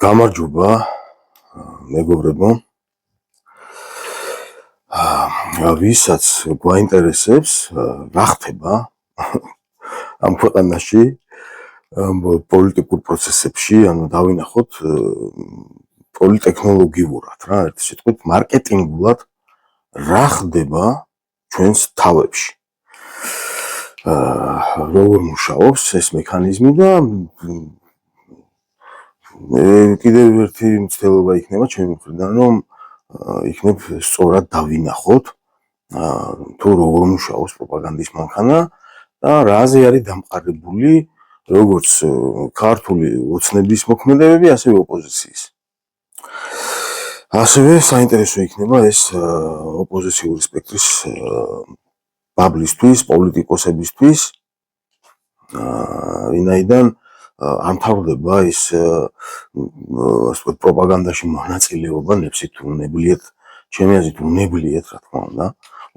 გამარჯობა მეგობრებო. ვისაც გვაინტერესებს რა ხდება ამ ქვეყანაში პოლიტიკურ პროცესებში, ანუ დავინახოთ პოლიტექნოლოგიურად რა, ერთ სიტყვით მარკეტინგულად რა ხდება ჩვენს თავებში. როგორ მუშაობს ეს მექანიზმი და კიდევ ერთი მცდელობა იქნება ჩემი მხრიდან, რომ იქნებ სწორად დავინახოთ თუ როგორ მუშაობს პროპაგანდის მანქანა და რაზე არის დამყარებული როგორც ქართული ოცნების მოქმედებები, ასევე ოპოზიციის. ასევე საინტერესო იქნება ეს ოპოზიციური სპექტრის ბაბლისთვის, პოლიტიკოსებისთვის, ვინაიდან არ მთავრდება ის პროპაგანდაში მონაწილეობა, ნებსით უნებლიეთ, ჩემი აზრით უნებლიეთ, რა თქმა უნდა,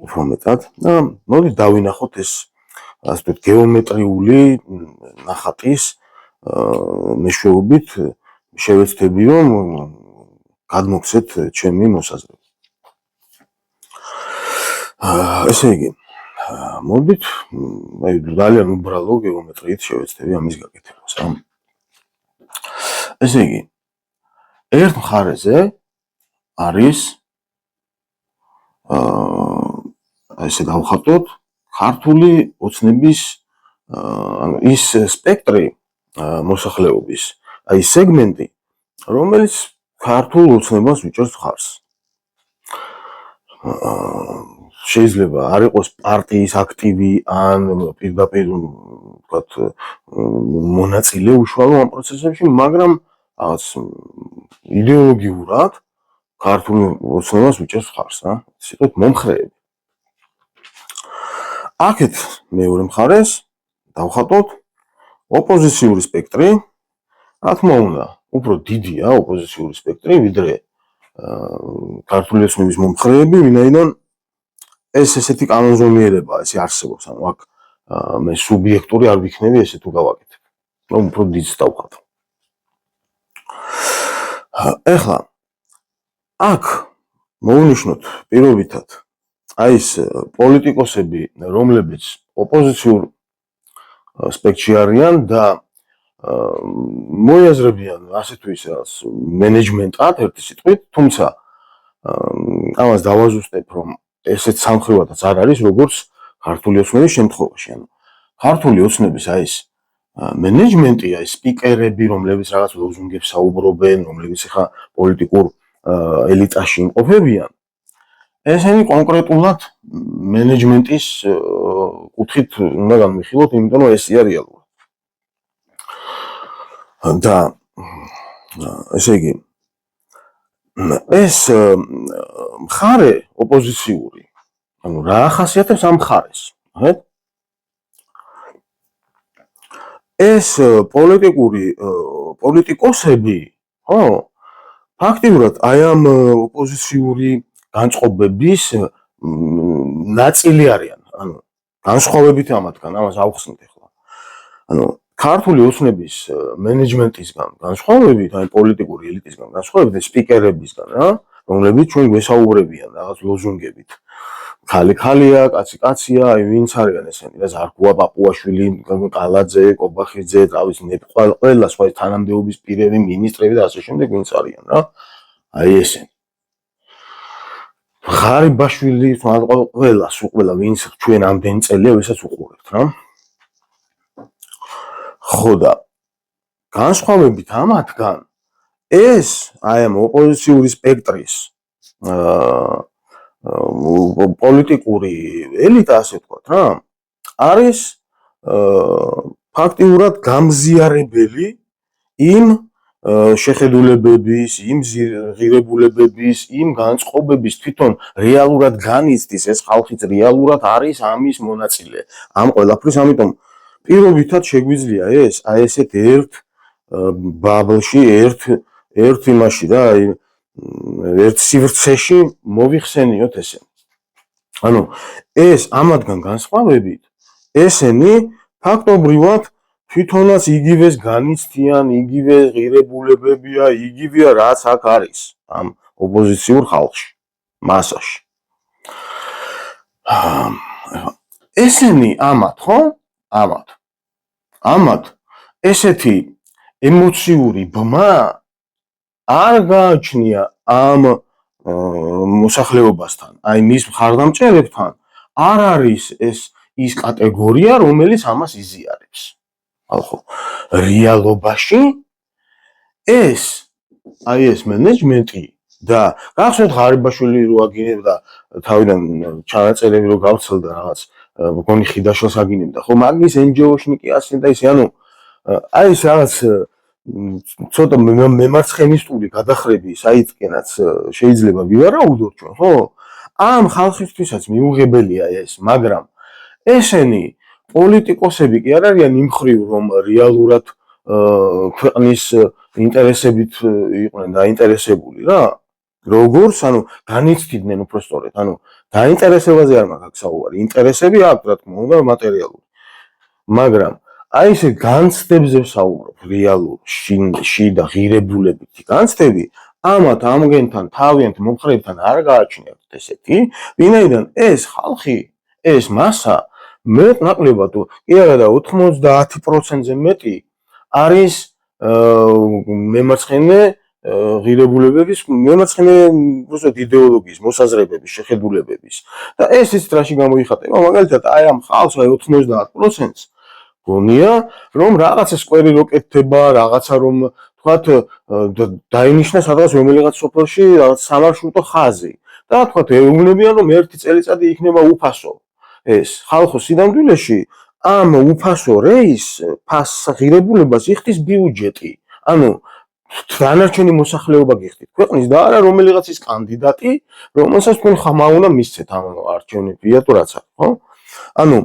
უფრო მეტად. და მოდით დავინახოთ ეს ასე ვთქვით გეომეტრიული ნახატის მეშვეობით შევეცდები, რომ გადმოგცეთ ჩემი მოსაზრება. ესე იგი, მოდით ძალიან უბრალო გეომეტრიით შევეცდები ამის გაკეთებას. ესე იგი, ერთ მხარეზე არის ესე დავხატოთ ქართული ოცნების ის სპექტრი მოსახლეობის, აი სეგმენტი, რომელიც ქართულ ოცნებას უჭერს მხარს. შეიძლება არ იყოს პარტიის აქტივი ან პირდაპირ ვთქვათ მონაწილე უშუალო ამ პროცესებში, მაგრამ რაღაც იდეოლოგიურად ქართულ ოცნებას უჭერს მხარს, რა. სიტყვით მომხრეები. აქეთ მეორე მხარეს დავხატოთ ოპოზიციური სპექტრი, რა თქმა უნდა, უფრო დიდია ოპოზიციური სპექტრი, ვიდრე ქართული ოცნების მომხრეები, ვინაიდან ეს ესეთი კანონზომიერება ესე არსებობს, ანუ აქ მე სუბიექტური არ ვიქნები, ესე თუ გავაკეთებ, რომ უფრო დიდს დავხატო. ეხლა აქ მოვნიშნოთ პირობითად აი ეს პოლიტიკოსები, რომლებიც ოპოზიციურ სპექტრში არიან და მოიაზრებიან ასე თუ ისე მენეჯმენტად ერთი სიტყვით, თუმცა ამას დავაზუსტებ, რომ ესეც სამხრივადაც არ არის, როგორც ქართული ოცნების შემთხვევაში. ანუ ქართული ოცნების აი ეს მენეჯმენტი, აი სპიკერები, რომლებიც რაღაც ლოზუნგებს საუბრობენ, რომლებიც ახლა პოლიტიკურ ელიტაში იმყოფებიან, ესენი კონკრეტულად მენეჯმენტის კუთხით უნდა განვიხილოთ, იმიტომ რომ ესია რეალურად. და ესე იგი, ეს მხარე ოპოზიციური, ანუ რა ახასიათებს ამ მხარეს, ნახეთ? ეს პოლიტიკოსები, ხო, ფაქტიურად აი ამ ოპოზიციური განწყობების ნაწილი არიან, ანუ განსხვავებით ამათგან, ამას ავხსნით ახლა. ანუ ქართული ოცნების მენეჯმენტისგან განსხვავებით, აი პოლიტიკური ელიტისგან განსხვავებით, სპიკერებისგან, რა, რომლებიც ჩვენ გვესაუბრებიან რაღაც ლოზუნგებით. ხალი ხალია, კაცი კაცია, აი ვინც არიან ესენი, რა ზარქუა პაპუაშვილი, კალაძე, კობახიძე, თავის ყველა სხვა თანამდებობის პირები, მინისტრები და ასე შემდეგ ვინც არიან, რა. აი ესენი. ღარიბაშვილი, ყველა ვინც ჩვენ ამდენი წელია ვისაც უყურებთ, რა. ხო და განსხვავებით ამათგან ეს აი ამ ოპოზიციური სპექტრის პოლიტიკური ელიტა, ასე ვთქვათ, რა, არის ფაქტიურად გამზიარებელი იმ შეხედულებების, იმ ღირებულებების, იმ განწყობების თვითონ რეალურად განიცდის, ეს ხალხიც რეალურად არის ამის მონაწილე. ამ ყველაფრის, ამიტომ პირობითად შეგვიძლია ეს აი ესეთ ერთ ბაბლში, ერთ იმაში რა, აი ერთ სივრცეში მოვიხსენიოთ ესენი. ანუ ეს ამათგან განსხვავებით, ესენი ფაქტობრივად თვითონაც იგივეს განიცდიან, იგივე ღირებულებებია, იგივეა რაც აქ არის ამ ოპოზიციურ ხალხში, მასაში. ესენი ამათ, ხო? ამათ ესეთი ემოციური ბმა არ გააჩნია ამ მოსახლეობასთან, აი მის მხარდამჭერებთან არ არის ის კატეგორია, რომელიც ამას იზიარებს. ხო, რეალობაში ეს მენეჯმენტი და გახსოვთ ღარიბაშვილი რო აგინებდა თავიდან ჩანაწერები რო გავცელდა რაღაც მგონი ხიდაშოს აგინებდა ხო მაგის NGO-შნიკი ასენ და ისე ანუ აი ეს რაღაც ცოტა მემარცხენისტული გადახრები საიტკენაც შეიძლება ვივარაუდოთ ჩვენ ხო ამ ხალხისთვისაც მიუღებელია ეს მაგრამ ესენი პოლიტიკოსები კი არ არიან იმ ხრივ რომ რეალურად ქვეყნის ინტერესებით იყვნენ დაინტერესებული რა როგორც ანუ განიცდიდნენ უბრალოდ ანუ დაინტერესებაზე არ მაქვს საუბარი ინტერესები აქვს რა თქმა უნდა მატერიალური მაგრამ აი ესე განცდებზე ვსაუბრობ რეალურ შიდა ღირებულებითი განცდები ამათ ამგენთან თავიანთ მომხრეებთან არ გააჩნიათ ესეთი ვინაიდან ეს ხალხი ეს მასა მეტნაკლებად კი არა და 90%-ზე მეტი არის მემარცხენე ღირებულებების მემარცხენე უბრალოდ იდეოლოგიის მოსაზრებების შეხედულებების და ეს რაში გამოიხატება მაგალითად აი ამ ხალხს აი 90%-ს გონია რომ რაღაცა სკვერი რო კეთდება რაღაცა რომ თქვათ დაინიშნა სადღაც რომელიღაც სოფელში რაღაც სამარშრუტო ხაზი და თქვათ ეუბნებიან რომ ერთი წელიწადი იქნება უფასო ეს ხალხო სინამდვილეში ამ უფასო რეის ფასღირებულებას იხდის ბიუჯეტი ანუ დანარჩენი მოსახლეობა გიხდით ქვეყნის და არა რომელიღაცის კანდიდატი რომელსაც თქვენ ხმა უნდა მისცეთ ამ არჩევნებია თუ რაცა ხო ანუ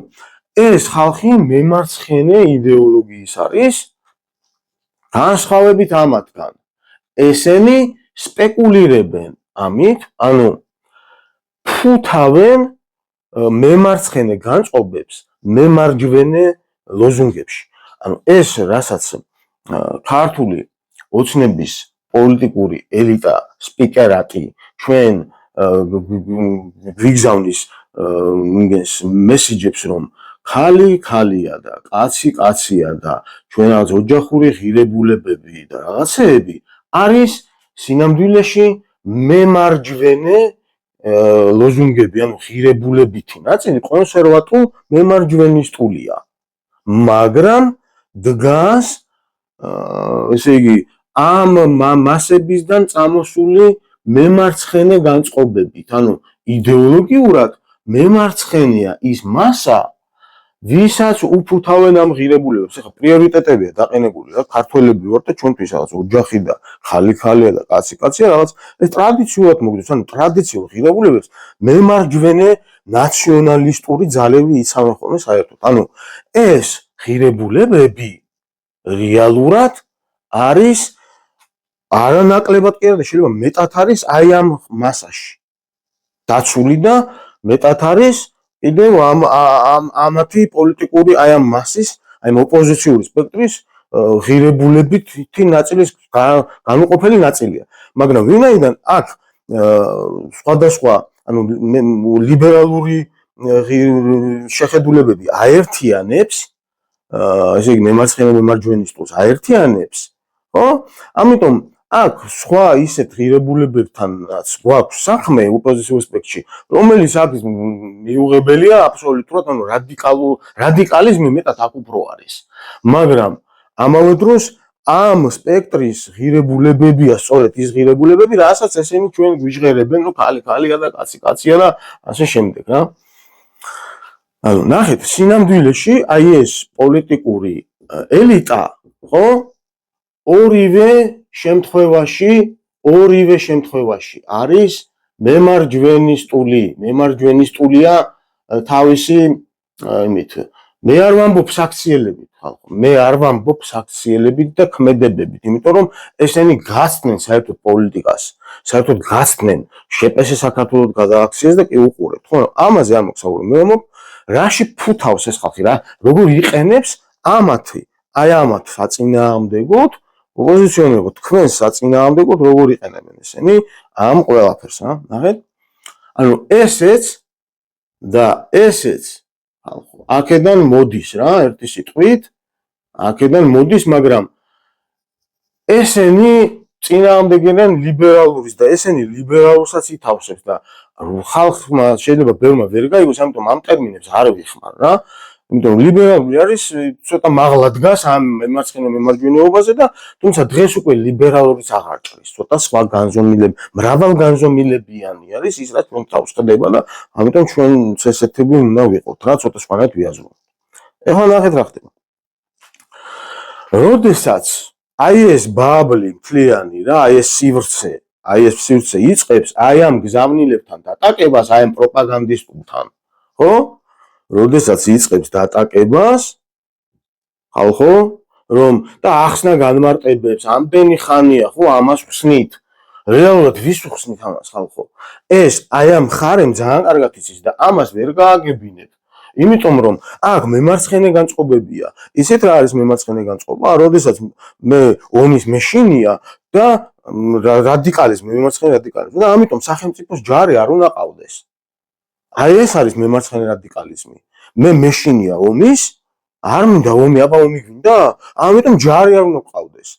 ეს ხალხი მემარცხენე იდეოლოგიის არის განსხვავებით ამათგან ესენი სპეკულირებენ ამით ანუ ფუთავენ მემარცხენე განწყობებს მემარჯვენე ლოზუნგებში ანუ ეს რასაც ქართული ოცნების პოლიტიკური ელიტა სპიკერატი ჩვენ ვიგზავნის იმის მესიჯებს რომ ხალი ხალია და კაცი კაცია და ჩვენაც ოჯახური ღირებულებები და რაღაცეები არის სინამდვილეში მემარჯვენე ლოზუნგები ანუ ღირებულებითი ნაწილი კონსერვატულ მემარჯვენისტულია მაგრამ დგას ესე იგი ამ მასებისგან წამოსული მემარცხენე განწყობებით ანუ იდეოლოგიურად მემარცხენეა ის მასა ვისაც უფუთავენ ამ ღირებულებებს ეხლა პრიორიტეტებია დაყენებული რა ქართველები ვართ და ჩვენთვის რაღაც ოჯახი და ხალი ხალია და კაცი კაცია რაღაც ეს ტრადიციულად მოგდის ანუ ტრადიციულ ღირებულებებს მემარჯვენე ნაციონალისტური ძალები იცავენ ხოლმე საერთოდ ანუ ეს ღირებულებები რეალურად არის არანაკლებად კი არა და შეიძლება მეტად არის აი ამ მასაში დაცული და მეტად არის კიდევ ამათი პოლიტიკური აი ამ მასის აი ამ ოპოზიციური სპექტრის ღირებულებითი ნაწილის განუყოფელი ნაწილია მაგრამ ვინაიდან აქ სხვადასხვა ანუ ლიბერალური შეხედულებები აერთიანებს ესე იგი მემარცხენე მემარჯვენისტულს აერთიანებს ხო ამიტომ აქ სხვა ისეთ ღირებულებებთანაც გვაქვს საქმე ოპოზიციურ სპექტრში რომელიც აქ მიუღებელია აბსოლუტურად ანუ რადიკალიზმი მეტად აქ უფრო არის მაგრამ ამავე დროს ამ სპექტრის ღირებულებებია სწორედ ის ღირებულებები რასაც ესენი ჩვენ გვიჟღერებენ რომ ხალი ხალია და კაცი კაცია და ასე შემდეგ რა ანუ ნახეთ სინამდვილეში აი ეს პოლიტიკური ელიტა ხო ორივე შემთხვევაში არის მემარჯვენისტულია თავისი იმით მე არ ვამბობ საქციელებით ხალხო მე არ ვამბობ საქციელებით და ქმედებებით იმიტომ რომ ესენი გასცნენ საერთოდ პოლიტიკას საერთოდ გასცნენ შეპეს საქართველოს გადააქციეს და კი უყურებთ ხო ამაზე არ მოგსაუბრებ მე ვამბობ რაში ფუთავს ეს ხალხი რა როგორ იყენებს აი ამათ საწინააღმდეგოდ ოპოზიციონერებო თქვენს საწინააღმდეგოდ როგორ იყენებენ ესენი ამ ყველაფერს, ნახეთ? ანუ ესეც და ესეც აქედან მოდის რა, ერთი სიტყვით, აქედან მოდის, მაგრამ ესენი წინააღმდეგებიან ლიბერალურის და ესენი ლიბერალურსაც ითავსებს და ხალხმა შეიძლება ბევრმა ვერ გაიგოს, ამიტომ ამ ტერმინებს არ ვიხმარ რა. იმიტომ ლიბერალური არის ცოტა მაღლა დგას ამ მემარცხენე მემარჯვენეობაზე და თუმცა დღეს უკვე ლიბერალურიც აღარ ჭრის, ცოტა სხვა განზომილები, მრავალგანზომილებიანი არის ის რაც ჩვენ თავს ხდება და ამიტომ ჩვენ წესეთები უნდა ვიყოთ რა, ცოტა სხვანაირად ვიაზროთ. ეხლა ნახეთ რა ხდება. როდესაც აი ეს ბაბლი მთლიანი რა, აი ეს სივრცე იწყებს აი ამ გზავნილებთან დატაკებას, აი ამ პროპაგანდისტულთან, ხო? როდესაც იწყებს დატაკებას, ხალხო, რომ და ახსნა განმარტებებს, ამდენი ხანია, ხო, ამას ხსნით. რეალურად ვის ხსნით ამას, ხალხო? ეს აი ამ ხარემ ძალიან კარგად იცის და ამას ვერ გააგებინეთ. იმიტომ რომ აქ მემარცხენე განწყობებია. ისეთ რა არის მემარცხენე განწყობა, როდესაც მე ომის მეშინია და რადიკალიზმი, მემარცხენე რადიკალიზმი და ამიტომ სახელმწიფოს ჯარი არ უნდა ყავდეს. აი ეს არის მემარცხენე რადიკალიზმი. მე მეშინია ომის, არ მინდა ომი, აბა ომი გვინდა? ამიტომ ჯარი არ უნდა ყავდეს.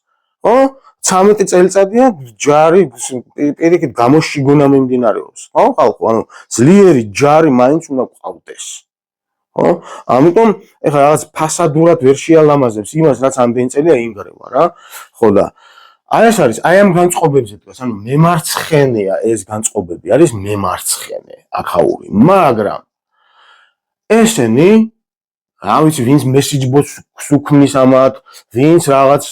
ხო? 13 წელიწადია ჯარი პირიქით გამოშიგონა მიმდინარეობს. ხო, ხალხო, ანუ ძლიერი ჯარი მაინც უნდა ყავდეს. ხო? ამიტომ ეხლა რაღაც ფასადურად ვერ შეალამაზებს იმას, რაც ამდენი წელია ინგრევა რა. ხო და აი ეს არის, აი ამ განწყობებზე დგას, ანუ მემარცხენეა ეს განწყობები, არის მემარცხენე, აქაური, მაგრამ ესენი, რა ვიცი, ვინც მესიჯბოტს უქმნის ამათ, ვინც რაღაც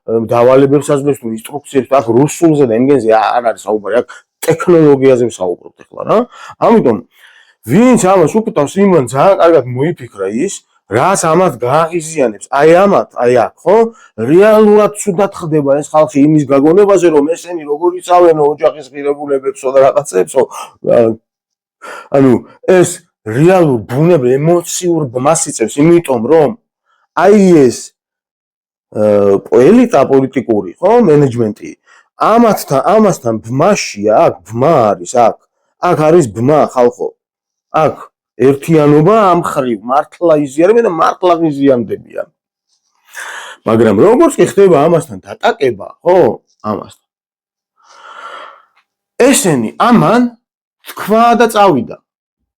დავალებებს აძლევს თუ ინსტრუქციებს, აქ რუსულზე და ინგლისურზე არ არის საუბარი, აქ ტექნოლოგიაზე ვსაუბრობთ ეხლა რა. ამიტომ ვინც ამას უკეთავს, იმან ძალიან კარგად მოიფიქრა ის, რაც ამათ გააღიზიანებს, აი ამათ, აი აქ, ხო? რეალურად ცუდად ხდება ეს ხალხი იმის გაგონებაზე, რომ ესენი როგორ იცავენ ოჯახის ღირებულებებსო და რაღაცებსო. ანუ ეს რეალურ ბუნებრივ ემოციურ ბმას იწევს, იმიტომ რომ აი ეს ელიტა პოლიტიკური, ხო, მენეჯმენტი, ამასთან ბმაშია, აქ ბმა არის, აქ არის ბმა, ხალხო. აქ ერთიანობა ამ ხრივ მართლა იზიარებენ და მართლა იზიანდებიან. მაგრამ როგორც კი ხდება ამასთან დატაკება, ხო, ამასთან. ესენი ამან თქვა და წავიდა.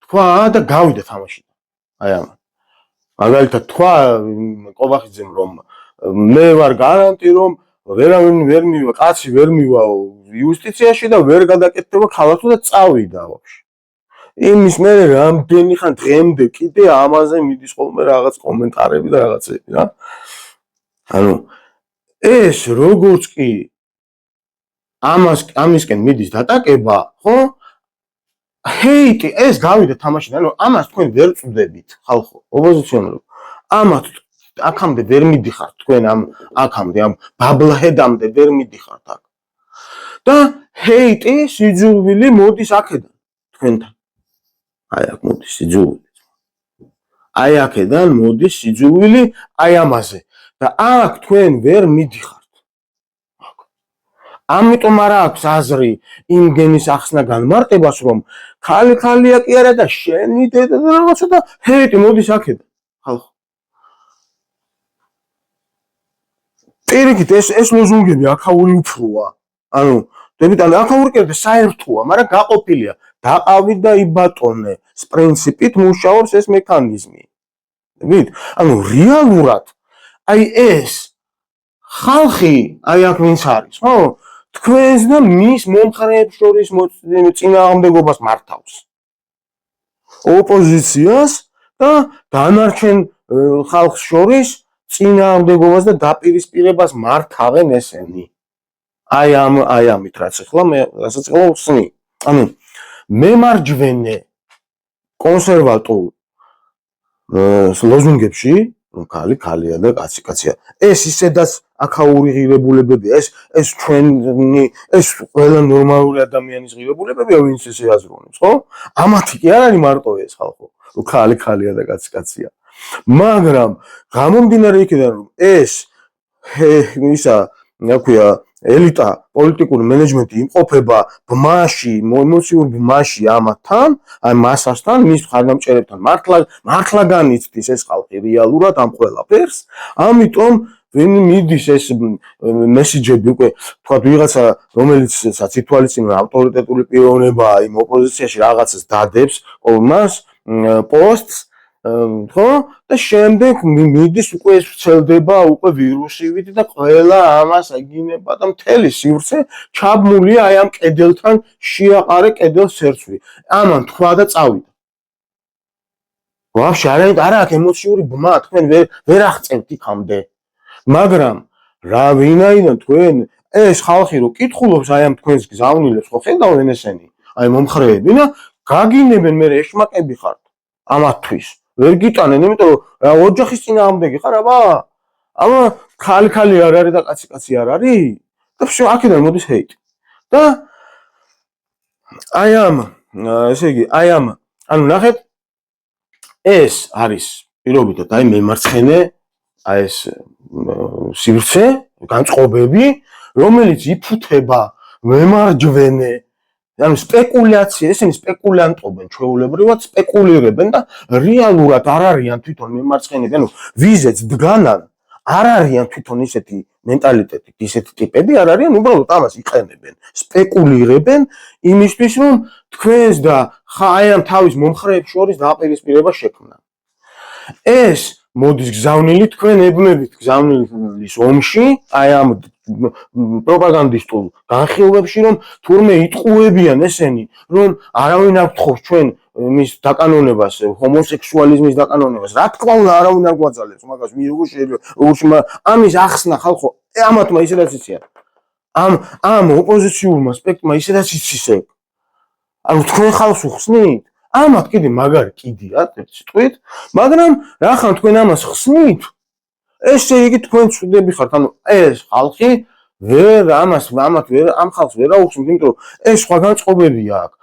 თქვა და გავიდა თამაშიდან. აი ამან. მაგალითად თქვა ყობახიძემ რომ მე ვარ გარანტი რომ ვერავინ ვერ მივა, კაცი ვერ მივა იუსტიციაში და ვერ გადაკეთდება ქალაქო და წავიდა ვაფშე. იმის მე რამდენი ხან დღემდე კიდე ამაზე მიდის ხოლმე რაღაც კომენტარები და რაღაცები რა. ანუ ეს როგორც კი ამისკენ მიდის დატაკება, ხო? ჰეიტი ეს გავიდა თამაშიდან, ანუ ამას თქვენ ვერ წვდებით, ხალხო, ოპოზიციონერებო. ამათ აქამდე ვერ მიდიხართ თქვენ ამ აქამდე ამ ბაბლჰედამდე ვერ მიდიხართ აქ. და ჰეიტი სიძულვილი მოდის აქედან თქვენთან. აი აქ მოდის სიძულვილი. აი აქედან მოდის სიძულვილი აი ამაზე და აქ თქვენ ვერ მიდიხართ. ამიტომ არა აქვს აზრი იმგენის ახსნა განმარტებას, რომ ხალხია კი არა და შენი დედა და რაღაცა და ჰეიტი მოდის აქედან. ხალხო. პირიქით ეს ლოზუნგები აქაური უფროა. ანუ დებიტანი აქაური კიდე საერთოა, მაგრამ გაყოფილია. დაყავით და იბატონე. პრინციპით მუშაობს ეს მექანიზმი. დებით? ანუ რეალურად აი ეს ხალხი აი აქ ვინც არის, ხო? თქვენს და მის მომხრეებს შორის წინააღმდეგობას მართავს. ოპოზიციას და დანარჩენ ხალხს შორის წინააღმდეგობას და დაპირისპირებას მართავენ ესენი. აი ამით რასაც ახლა ვხსნი. ანუ მემარჯვენე კონსერვატორ ლოზუნგებში რომ ქალია და კაცია. ეს ისედაც აქაური ღირებულებებია, ეს ჩვენი, ეს ყველა ნორმალური ადამიანის ღირებულებებია, ვინც ესე აზროვნებს, ხო? ამათი კი არ არის მარტო ეს ხალხო, რომ ქალია და კაცია. მაგრამ გამომდინარე იქიდან რომ ეს ისა რა ქვია ელიტა პოლიტიკური მენეჯმენტი იმყოფება ბმაში, ემოციურ ბმაში ამათთან, აი მასასთან, მის მხარდამჭერებთან მართლა განიცდის ეს ხალხი რეალურად ამ ყველაფერს, ამიტომ ვინ მიდის ეს მესიჯები უკვე თქვა ვიღაცა რომელიც საცითვალისწინო ავტორიტეტული პიროვნებაა იმ ოპოზიციაში რაღაცას დადებს მას პოსტს ხო და შემდეგ მიდის უკვე ეს ვრცელდება უკვე ვირუსივით და ყველა ამას აგინება და მთელი სივრცე ჩაბმულია აი ამ კედელთან შეაყარე კედელს სერცვი ამან თქვა და წავიდა ვაფშე არა აქვს ემოციური ბმა თქვენ ვერ აღწევთ იქამდე მაგრამ რა ვინაიდან თქვენ ეს ხალხი რო კითხულობს აი ამ თქვენს გზავნილებს ხო ხედავენ ესენი აი მომხრეები და გაგინებენ მე ეშმაკები ხართ ამათთვის ვერ გიტანენ იმიტომ რომ რა ოჯახის წინააღმდეგი ხარ აბა ხალი არ არის და კაცი არ არის და აქედან მოდის ჰეიტი და აი ამ ესე იგი აი ამ ანუ ნახეთ ეს არის პირობითად აი მემარცხენე აი ეს სივრცე განწყობები რომელიც იფუთება მემარჯვენე ანუ სპეკულაცია ესენი სპეკულანტობენ ჩვეულებრივად სპეკულირებენ და რეალურად არ არიან თვითონ მემარცხენეები ანუ ვიზეც დგანან არ არიან თვითონ ისეთი მენტალიტეტით ისეთი ტიპები არ არიან უბრალოდ ამას იყენებენ სპეკულირებენ იმისთვის რომ თქვენს და აი ამ თავის მომხრეებს შორის დააპირისპირება შექმნა ეს მოდის გზავნილი თქვენ ებმებით გზავნილის ომში აი ამ პროპაგანდისტულ განხილვებში რომ თურმე იტყუებიან ესენი რომ არავინ არ გთხოვს ჩვენ მის დაკანონებას ჰომოსექსუალიზმის დაკანონებას რა თქმა უნდა არავინ არ გვაძალებს მაგას როგორ შეიძლება ამის ახსნა ხალხო ამათმა ისედაც იციან ამ ოპოზიციურმა სპექტრმა ისედაც იცის ეგ ანუ თქვენ ხალხს უხსნით ამათ კიდე მაგარი კიდიათ ერთ სიტყვით მაგრამ რახან თქვენ ამას ხსნით ესე იგი თქვენ ცუდები ხართ ანუ ეს ხალხი ვერ ამათ ვერ ამ ხალხს ვერ აუხსნით იმიტომ რომ ეს სხვა განწყობებია აქვს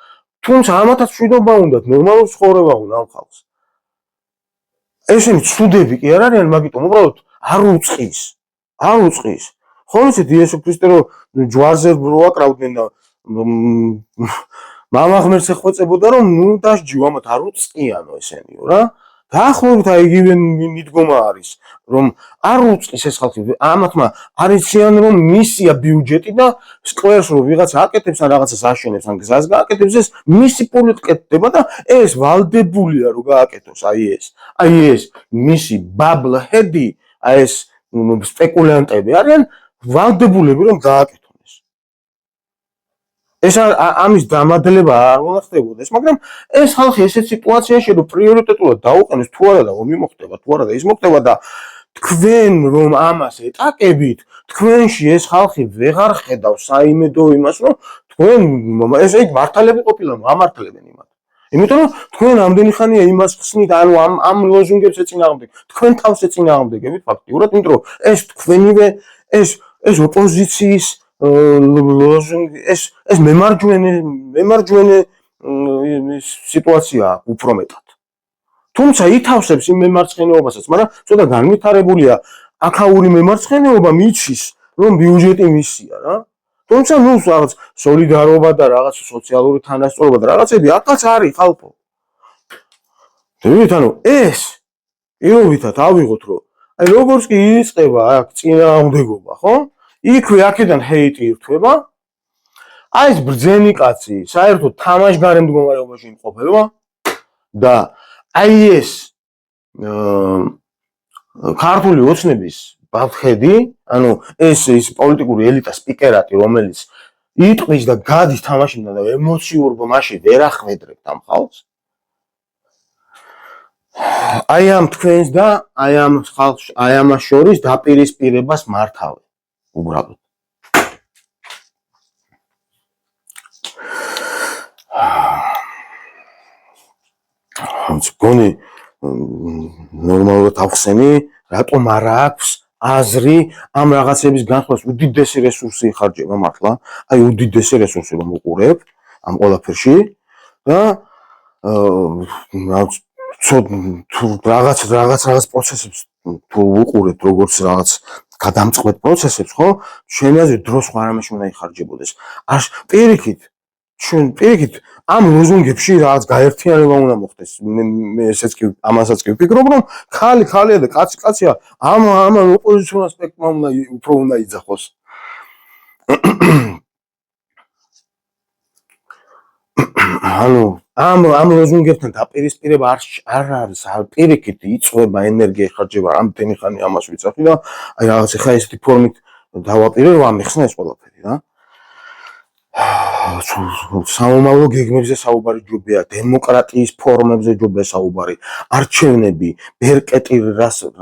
თუმცა ამათაც მშვიდობა უნდათ ნორმალური ცხოვრება უნდა ამ ხალხს ესენი ცუდები კი არ არიან მაგიტომ უბრალოდ არ უწყის ხოლმე ისეთი იესო ქრისტე რომ ჯვარზე რო აკრავდნენ და მამა ღმერთს ეხვეწებოდა რომ ნუ დასჯიო ამათ არ უწყიანო ესენიო რა დაახლოებით აი იგივე მიდგომა არის რომ არ უწყის ეს ხალხი ამათმა არიციან რომ მისია ბიუჯეტი და სკვერს რო ვიღაცა აკეთებს ან რაღაცას აშენებს ან გზას გააკეთებს ეს მისი პულით კეთდება და ეს ვალდებულია რომ გააკეთოს აი ეს მისი ბაბლჰედი აი ეს სპეკულანტები არიან ვალდებულები რომ გააკეთონ ეს ამის დამადლება არ უნდა ხდებოდეს, მაგრამ ეს ხალხი ესეთ სიტუაციაში რომ პრიორიტეტულად დაუყენეს თუ არა და ომი მოხდება, თუ არა და ის მოხდება და თქვენ რომ ამას ეტაკებით, თქვენში ეს ხალხი ვეღარ ხედავს საიმედო იმას, რომ თქვენ ეს ეგ მართალები ყოფილან ამართლებენ იმათ. იმიტომ რომ თქვენ ამდენი ხანია იმას ხსნით, ანუ ამ ლოზუნგებს ეწინააღმდეგეთ, თქვენ თავს ეწინააღმდეგებით ფაქტიურად, იმიტომ რომ ეს თქვენივე ეს ოპოზიციის ლოზუნგი ეს მემარჯვენე სიტუაცია უფრო მეტად. თუმცა ითავსებს იმ მემარცხენეობასაც, მაგრამ ცოტა განვითარებულია აქაური მემარცხენეობა მიცის, რომ ბიუჯეტი მისია რა. თუმცა ნუ რაღაც სოლიდარობა და რაღაც სოციალური თანასწორობა და რაღაცები აქაც არის ხალხო. ანუ ეს პირობითად ავიღოთ რომ აი როგორც კი იწყება აქ წინააღმდეგობა, ხო? იქვე აქედან ჰეიტი ირთვება. აი ეს ბრძენი კაცი საერთოდ თამაშგარე მდგომარეობაში იმყოფება და აი ეს ქართული ოცნების ბავშვები, ანუ ეს პოლიტიკური ელიტა სპიკერატი, რომელიც იტყვის და გადის თამაშიდან და ემოციურ ბმაში ვერ ახვედრებთ ამ ხალხს. აი ამ თქვენს და აი ამ ხალხს, აი ამას შორის დაპირისპირებას მართავენ. უბრალოდ. მგონი ნორმალურად ახსენი, რატომ არ აქვს აზრი ამ რაღაცების განხილვას უდიდესი რესურსი იხარჯება მართლა, აი უდიდესი რესურსი რომ უყურებ ამ ყველაფერში და თუ რაღაც პროცესებს თუ უყურებთ როგორც რაღაც გადამწყვეტ პროცესებს, ხო? ჩვენი აზრით დრო სხვა რამეში უნდა იხარჯებოდეს. პირიქით ამ ლოზუნგებში რაღაც გაერთიანება უნდა მოხდეს. მე ესეც კი ამასაც კი ვფიქრობ, რომ ხალია და კაცია ამ ოპოზიციურ ასპექტმა უფრო უნდა იძახოს. ამ ლოზუნგებთან დაპირისპირება არ არის, პირიქით იწვება ენერგია ეხარჯება რამდენი ხანი ამას ვიცახი და აი რაღაც ხა ესეთი ფორმით დავაპირე რომ ამიხსნა ეს ყველაფერი რა. სამომავლო გეგმებზე საუბარი ჯობია, დემოკრატიის ფორმებზე ჯობია საუბარი, არჩევნები, ბერკეტი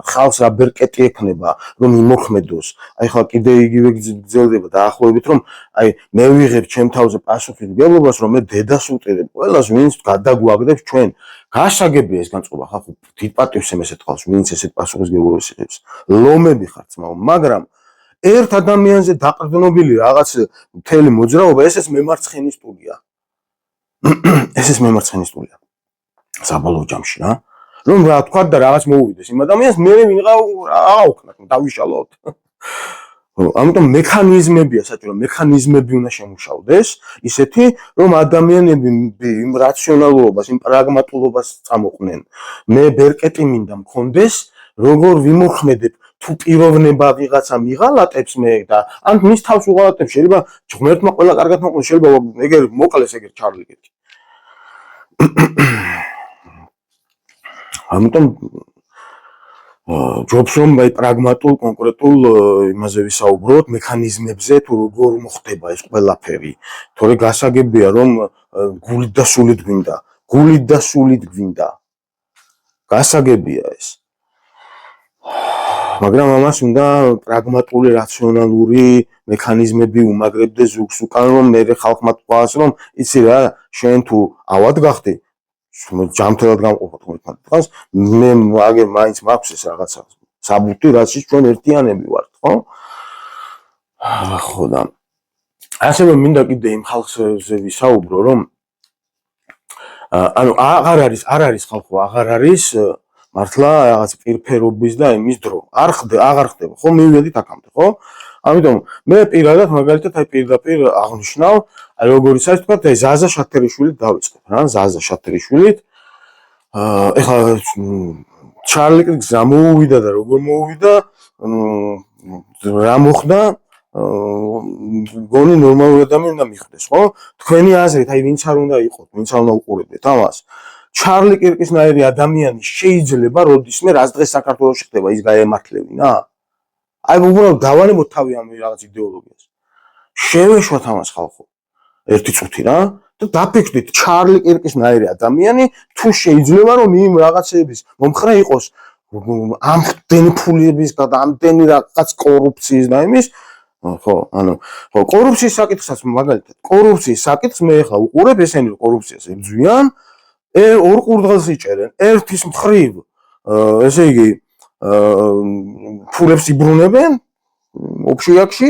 ხალხს რა ბერკეტი ექნება, რომ იმოქმედოს. აი ხა კიდე იგივე გრძელდება დაახლოებით, რომ აი მე ვიღებ ჩემ თავზე პასუხისმგებლობას, რომ მე დედას ვუტირებ ყველას, ვინც გადაგვაგდებს ჩვენ. გასაგებია ეს განწყობა, ხა დიდ პატივს ესეთ ხალხს, ვინც ესეთ პასუხისმგებლობას იღებს. ლომები ხართ ძმაო, მაგრამ ერთ ადამიანზე დაყრდნობილი რაღაც მთელი მოძრაობა, ესეც მემარცხენისტულია. ესეც მემარცხენისტულია. საბოლოო ჯამში რა. რომ რა თქვა და რაღაც მოუვიდეს იმ ადამიანს, მე ვინყავ ააოქნათ, დავიშალოთ. ამიტომ მექანიზმებია საჭირო, მექანიზმები უნდა შემუშავდეს, ისეთი, რომ ადამიანები იმ რაციონალურობას, იმ პრაგმატულობას წამოყვნენ. მე ბერკეტი მინდა მქონდეს, როგორ ვიმოქმედებ თუ პიროვნება ვიღაცა მიღალატებს მე და ან მის თავს უღალატებს, შეიძლება ღმერთმა ყველა კარგად მოყოლოს, შეიძლება ეგერ მოკლეს ეგერ ჩარლი კეთილი. ამიტომ ჯობს რომ აი პრაგმატულ კონკრეტულ იმაზე ვისაუბროთ, მექანიზმებზე თუ როგორ მოხდება ეს ყველაფერი. თორე გასაგებია რომ გულით და სულით გვინდა. გასაგებია ეს. მაგრამ ამას უნდა პრაგმატული, რაციონალური მექანიზმები უმაგრებდეს ზუგს უკან, რომ მე ხალხმა თქვას, რომ იცი რა, შენ თუ ავად გახდი, ჯამთელად გამყოფოთ ხომ თქვას, მე აგერ მაინც მაქვს ეს რაღაცა საბუთი, რაც ჩვენ ერთიანები ვართ, ხო? ხო და ასევე მინდა კიდე იმ ხალხზე ვისაუბრო, რომ ანუ აღარ არის ხალხო, აღარ არის მართლა რაღაც პირფერობის და იმის დრო. აღარ ხდება, ხო? მივედით აქამდე, ხო? ამიტომ მე პირადად მაგალითად აი პირდაპირ აღნიშნავ, აი როგორ იცით თქვა, აი ზაზა შათერიშვილით დავიწყებ რა, ზაზა შათერიშვილით. ეხლა ჩარლი კრიგს რა მოუვიდა და როგორ მოუვიდა, რა მოხდა, გონი ნორმალური ადამიანი უნდა მიხვდეს, ხო? თქვენი აზრით, აი ვინც არ უნდა იყოთ, ვინც არ უნდა უყურებდეთ ამას. ჩარლი კირკისნაირი ადამიანი შეიძლება როდისმე რაც დღეს საქართველოში ხდება ის გაემართლევინა? აი უბრალოდ დავანებოთ თავი ამ რაღაც იდეოლოგიას. შევეშვათ ამას ხალხო. ერთი წუთი რა და დაფიქრდით ჩარლი კირკისნაირი ადამიანი თუ შეიძლება რომ იმ რაღაცების მომხრე იყოს ამდენი ფულების და ამდენი რაღაც კორუფციის და იმის ხო, ანუ კორუფციის საკითხსაც მაგალითად კორუფციის საკითხს მე ახლა უყურებ ესენი კორუფციას ებძვიან ორ ყურდღელს იჭერენ ერთის მხრივ ესე იგი ფულებს იბრუნებენ ოფშიაქში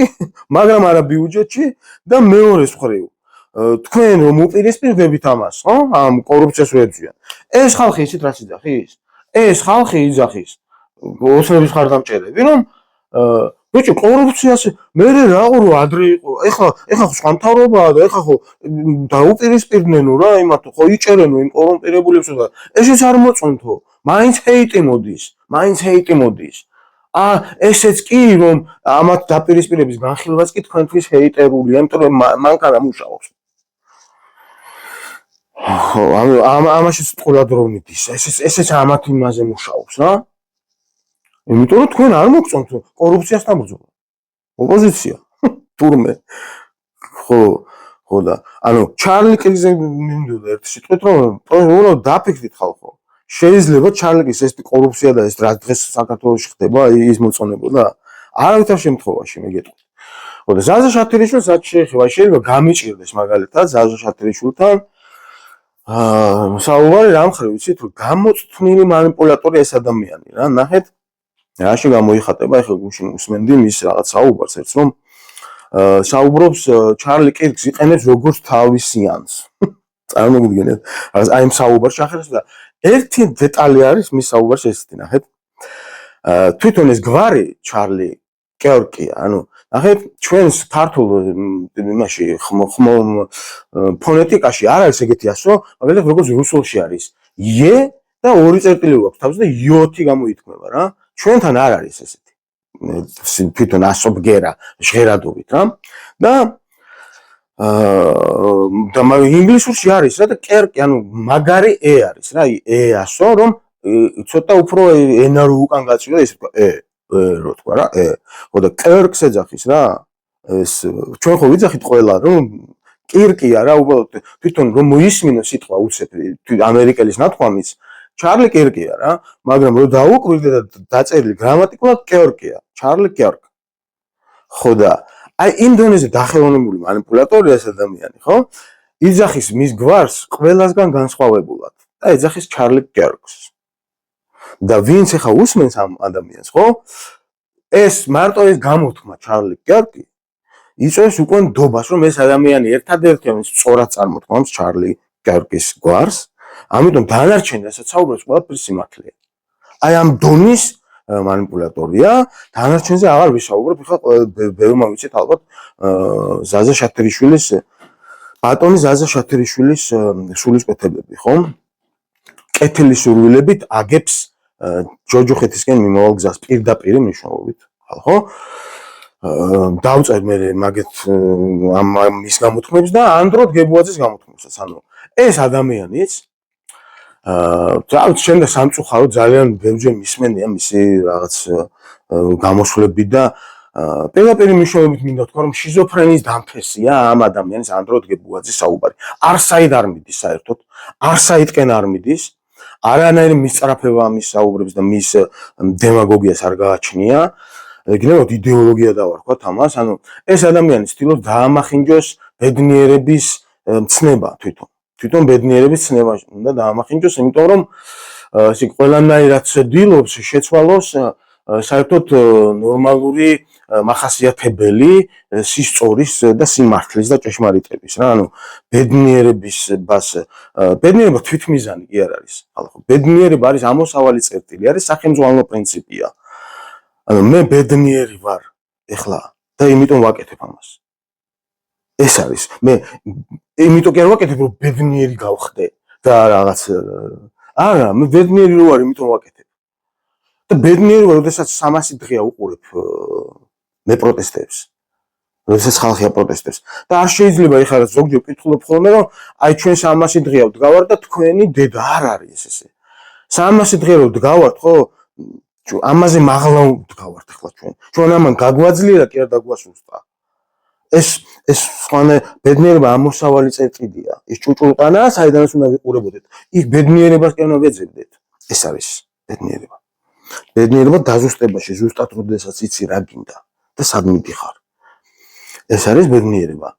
მაგრამ არა ბიუჯეტში და მეორეს მხრივ თქვენ რომ უპირისპირდებით ამას ხო ამ კორუფციას ვებძვიან ეს ხალხი ისეთ რაც იძახის ეს ხალხი იძახის ოცნების ხარდამჭერები რომ ბიჭო კორუფციას მე რაღაცო ადრე იყო ეხლა სხვა მთავრობაა და ეხლა ხო დაუპირისპირდნენ რა იმათ ხო იჭერენო იმ კორუმპირებულებს და ესეც არ მოწონთო მაინც ჰეიტი მოდის ესეც კი რომ ამათ დაპირისპირების განხილვაც კი თქვენთვის ჰეიტერულია იმიტომ რომ მანქანა მუშაობს ხო ამაშიც ყურად რომ მიდის ესეც ამათ იმაზე მუშაობს რა იმიტომ რომ თქვენ არ მოგწონთ კორუფციასთან ბრძოლა ოპოზიცია თურმე ხო და ანუ ჩარლი კრიგზე მინდოდა ერთი სიტყვით რომ უბრალოდ დაფიქრდით ხალხო შეიძლება ჩარლი კრიგს ეს კორუფცია და ეს რაც დღეს საქართველოში ხდება ის მოწონებოდა არავითარ შემთხვევაში მე გეტყვი ხო და ზაზა შათერიშვილს რაც შეეხება შეიძლება გამიჭირდეს მაგალითად ზაზა შათერიშვილთან საუბარი რა მხრივ ვიცით რომ გამოწვნილი მანიპულატორი ეს ადამიანი რა ნახეთ რაში გამოიხატება ეხლა გუშინ უსმენდი მის რაღაც საუბარს ერთს რომ საუბრობს ჩარლი კირკს იყენებს როგორც თავის სიანს წარმოგიდგენთ აი ამ საუბარში ახერხებს და ერთი დეტალი არის მის საუბარში ესეთი ნახეთ. თვითონ ეს გვარი ჩარლი კერკია, ანუ ნახეთ ჩვენს ქართულ იმაში ფონეტიკაში არ არის ეგეთი ასო, მაგალითად როგორც რუსულში არის ე და ორი წერტილი აქვს თავზე და იოთი გამოითქმება რა. ჩვენთან არ არის ესეთი. თვითონ ასო ბგერა ჟღერადობით რა. და ინგლისურში არის რა და კერკი, ანუ მაგარი ე არის რა, ე ასო, რომ ცოტა უფრო ენა რო უკან გაწვია ისე თქვა რო თქვა რა, ხო და კერკს ეძახის რა. ეს ჩვენ ხო ვიძახით ყველა რომ კირკია რა, უბრალოდ თვითონ რომ მოისმინო სიტყვა უცებ ამერიკელის ნათქვამის ჩარლი კერკია რა, მაგრამ რო დაუკვირდე და დაწერილი გრამატიკულად კერკია, ჩარლი კერკ. ხო და აი იმ დონეზე დახელოვნებული манипуляტორია ეს ადამიანი, ხო? იძახის მის გვარს ყველასგან განსხვავებულად და ეძახის ჩარლი კერკს. და ვინც ახლა უსმენს ამ ადამიანს, ხო? ეს მარტო ეს გამოთქმა ჩარლი კერკი იწვევს უკვე ნდობას, რომ ეს ადამიანი ერთადერთი ამის სწორად წარმოთქმავს ჩარლი კერკის გვარს, ამიტომ დანარჩენი რასაც საუბრობს ყველაფერი სიმართლეა. აი ამ დონის манипуляტორია, დანარჩენზე აღარ ვისაუბრებ, ხა ბევრმა ვიცით ალბათ ზაზა შათერიშვილის ბატონი ზაზა შათერიშვილის სულისკვეთებები, ხო? კეთილი სურვილებით აგებს ჯოჯოხეთისკენ მიმავალ გზას პირდაპირ მნიშვნელობით, ხო? დავწერ მე მაგეთ მის გამოთქმებს და ანდროდ გებუაძის გამოთქმებსაც, ანუ ეს ადამიანიც ძალიან შენდა სამწუხარო ძალიან ბევრჯერ მისმენია მისი რაღაც გამოსვლები და პირდაპირ მნიშვნელობით მინდა თქვა რომ შიზოფრენის დამფესია ამ ადამიანის ანდროდ გებუაძის საუბარი. არსაით არ მიდის საერთოდ, არსაითკენ არ მიდის. არანაირი მისწრაფება მის საუბრებს და მის დემაგოგიას არ გააჩნია. გნებავთ იდეოლოგია დავარქვათ ამას, ანუ ეს ადამიანი ცდილობს დაამახინჯოს ბედნიერების ცნება თვითონ. თვითონ ბედნიერების ცნება უნდა დაამახინჯოს, იმიტომ რომ ესე ყველანაირად ცდილობს შეცვალოს საერთოდ ნორმალური მახასიათებელი სისწორის და სიმართლის და ჭეშმარიტების რა, ანუ ბედნიერება თვითმიზანი კი არ არის, ხალხო. ბედნიერება არის ამოსავალი წერტილი, არის სახელმძღვანელო პრინციპია. ანუ მე ბედნიერი ვარ ეხლა და იმიტომ ვაკეთებ ამას. ეს არის. მე იმიტომ კი არ ვაკეთებ, რომ ბედნიერი გავხდე და რაღაც არა, მე ბედნიერი რო ვარ, იმიტომ ვაკეთებ. და ბედნიერი ვარ, როდესაც 300 დღეა უყურებ მე პროტესტებს. როდესაც ხალხი აპროტესტებს. და არ შეიძლება ეხლა ზოგჯერ ვკითხულობ ხოლმე, რომ აი ჩვენ 300 დღეა ვდგავართ და თქვენი დედა არ არის ესე. 300 დღე რო ვდგავართ, ხო? ამაზე მაღლა ვდგავართ ახლა ჩვენ. ჩვენ ამან გაგვაძლიერა კი არ დაგვასუსტა. ეს სხვანა ბედნიერება ამოსავალი წერტილია. ეს ჭუჭულყანაა, საიდანაც უნდა ვიყურებოდეთ. იქ ბედნიერებას კი უნდა ვეძებდეთ. ეს არის ბედნიერება. ბედნიერება დაზუსტებაში, ზუსტად როდესაც იცი რა გინდა და სად მიდიხარ. ეს არის ბედნიერება.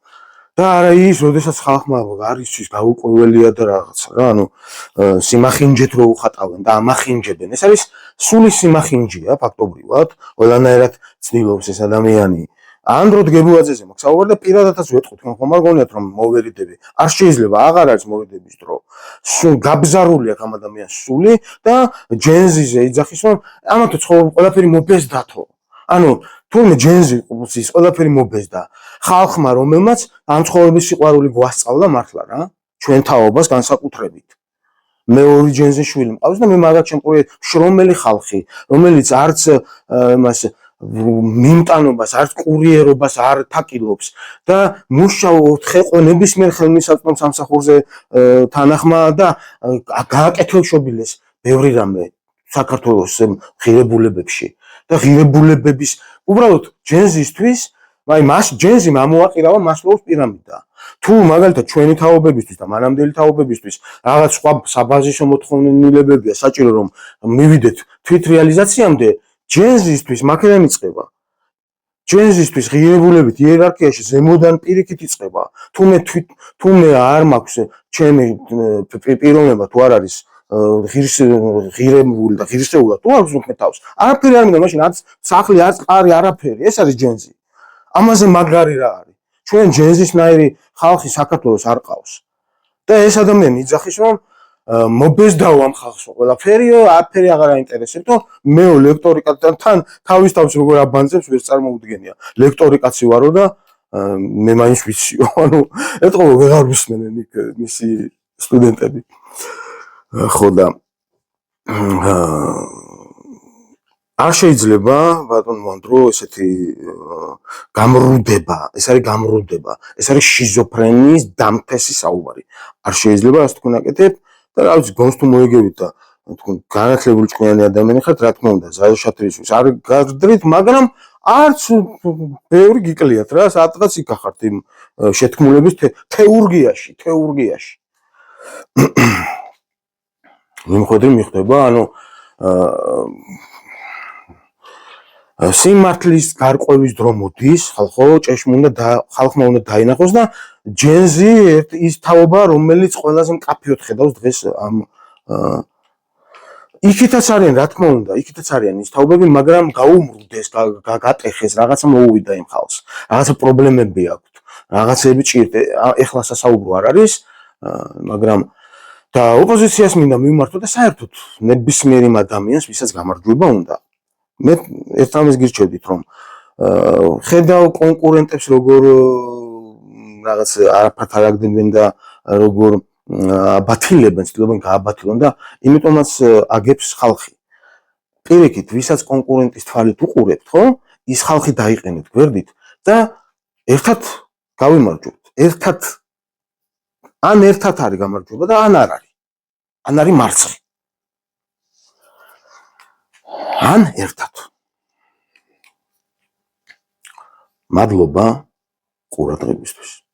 და არა ის, როდესაც ხალხმა არის ის გაუკვეველია და რაღაც რა, ანუ სიმახინჯეთ რო უხატავენ და ამახინჯებენ. ეს არის სული სიმახინჯია ფაქტობრივად, ყველანაირად ცდილობს ეს ადამიანი. ანდროდ გებუაძეზე მაქვს საუბარი და პირადადაც ვეთქვი, თქვენ ხომ არ გონიათ რომ მოვერიდები? არ შეიძლება, აღარ არის მოვერიდების დრო. გაბზარული აქვს ამ ადამიანს სული და ჯენზიზე იძახის რომ ამათო ცხოვრება ყველაფერი მობეზდათო. ანუ თურმე ჯენზის ყველაფერი მობეზდა. ხალხმა რომელმაც ამ ცხოვრების სიყვარული გვასწავლა მართლა რა, ჩვენ თაობას განსაკუთრებით. მე ორი ჯენზის შვილი მყავს და მე მაგათ შემყური შრომელი ხალხი, რომელიც არც მას მიმტანობას, არც კურიერობას არ თაკილობს და მუშაობ ხეყო ნებისმიერ ხელმისაწვდომ სამსახურზე თანახმა და გააკეთილშობილეს ბევრი რამე საქართველოს ღირებულებებში და ღირებულებების უბრალოდ ჯენზისთვის, აი მას ჯენზი მომაყირავა მასლოუს პირამიდა. თუ მაგალითად ჩვენი თაობებისთვის და მანამდელი თაობებისთვის რაღაც სხვა საბაზისო მოთხოვნილებებია საჭირო რომ მივიდეთ თვითრეალიზაციამდე, ჯენზისთვის მაქედან იწყება. ჯენზისთვის ღირებულებით იერარქიაში ზემოდან პირიქით იწყება. თუ მე არ მაქვს ჩემი პიროვნება თუ არ არის ღირებული და ღირსეულად თუ არ ვზუქნე თავს. არაფერი არ მინდა მაშინ არც სახლი, არც ყარი, არაფერი. ეს არის ჯენზი. ამაზე მაგარი რა არის. ჩვენ ჯენზისნაირი ხალხი საქართველოს არ ყავს. და ეს ადამიანი იძახის რომ მობეზდაო ამ ხალხს ყველაფერი, არაფერი აღარ აინტერესებთ, მე ლექტორიკატთან თავის თავს როგორ აბანძებს ვერ წარმოუდგენია. ლექტორიკაცი ვარო და მე მაინც ვიციო, ანუ ეთყობა ვეღარ ვისმენენ იქ მისი სტუდენტები. ხო და არ შეიძლება ბატონო ვანდრო ესეთი გამრუდება, ეს არის გამრუდება, ეს არის შიზოფრენიის დამთესი საუბარი. არ შეიძლება ასე თქვენ აკეთებ და რა ვიცი, გონს თუ მოიგებით და თქვენ განათლებული ჭკვიანი ადამიანი ხართ, რა თქმა უნდა, ზაჟაშათრისთვის არ გაგდრით, მაგრამ არც ბევრი გიკლიათ რა, სადღაც იქახართ იმ შეთქმულების თეურგიაში. მიმხედრი მიხვდება, ანუ სიმართლის გარკვევის დრო მოდის, ხალხო, ხალხმა უნდა დაინახოს და ჯენზი ის თაობა, რომელიც ყველაზე მკაფიოდ ხედავს დღეს ამ იქითაც არიან, რა თქმა უნდა, იქითაც არიან ის თაობები, მაგრამ გაუმრუდეს, გატეხეს, რაღაცა მოუვიდა იმ ხალხს. რაღაცა პრობლემები აქვთ, რაღაცები ჭირდება. ეხლა სასაუბრო არ არის, მაგრამ და ოპოზიციას მინდა მიმართო და საერთოდ ნებისმიერ იმ ადამიანს, ვისაც გამარჯვება უნდა. მე ერთ ამას გირჩევდით, რომ ხედავ კონკურენტებს როგორ რაღაც არაფერთ არ აგდებენ და როგორ აბათილებენ, ცდილობენ გააბათილონ და იმიტომაც აგებს ხალხი. პირიქით, ვისაც კონკურენტის თვალით უყურებთ, ხო? ის ხალხი დაიყენეთ გვერდით და ერთად გავიმარჯვებთ. ან ერთად არის გამარჯვება და ან არ არის. ან არის მარცხი. ან ერთად. მადლობა ყურადღებისთვის.